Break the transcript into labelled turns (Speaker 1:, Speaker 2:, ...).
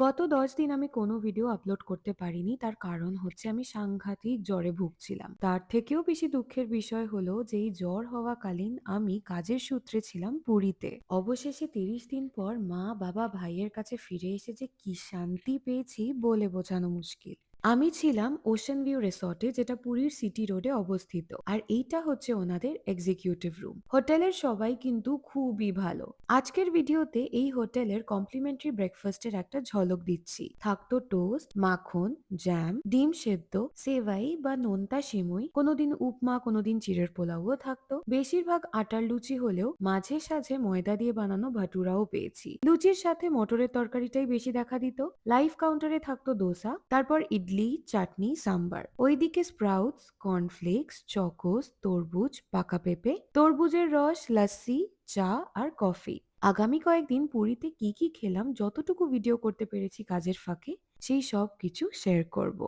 Speaker 1: গত ১০ দিন আমি কোনো ভিডিও আপলোড করতে পারিনি। তার কারণ হচ্ছে আমি সাংঘাতিক জ্বরে ভুগছিলাম। তার থেকেও বেশি দুঃখের বিষয় হলো যে এই জ্বর হওয়াকালীন আমি কাজের সূত্রে ছিলাম পুরীতে। অবশেষে ৩০ দিন পর মা, বাবা, ভাইয়ের কাছে ফিরে এসে যে কি শান্তি পেয়েছি বলে বোঝানো মুশকিল। আমি ছিলাম ওশেন ভিউ রিসর্টে, যেটা পুরীর সিটি রোডে অবস্থিত। আর এইটা হচ্ছে ওনাদের এক্সিকিউটিভ রুম। হোটেলের সবাই কিন্তু খুবই ভালো। আজকের ভিডিওতে এই হোটেলের কমপ্লিমেন্টারি ব্রেকফাস্টের একটা ঝলক দিচ্ছি। থাকতো টোস্ট, মাখন, জ্যাম, ডিম সেদ্ধ, সেভাই বা নোনতা সিমুই, কোনোদিন উপমা, কোনোদিন চিড়ের পোলাওও থাকতো। বেশিরভাগ আটার লুচি হলেও মাঝে সাঝে ময়দা দিয়ে বানানো ভাটুরাও পেয়েছি। লুচির সাথে মটরের তরকারিটাই বেশি দেখা দিত। লাইভ কাউন্টারে থাকতো দোসা, তারপর ইডলি, চাটনি, সাম্বার। ওইদিকে স্প্রাউটস, কর্নফ্লেক্স, চকোস, তরমুজ, পাকা পেঁপে, তরমুজের রস, লাস্সি, চা আর কফি। আগামী কয়েকদিন পুরীতে কি কি খেলাম, যতটুকু ভিডিও করতে পেরেছি কাজের ফাঁকে, সেই সব কিছু শেয়ার করব।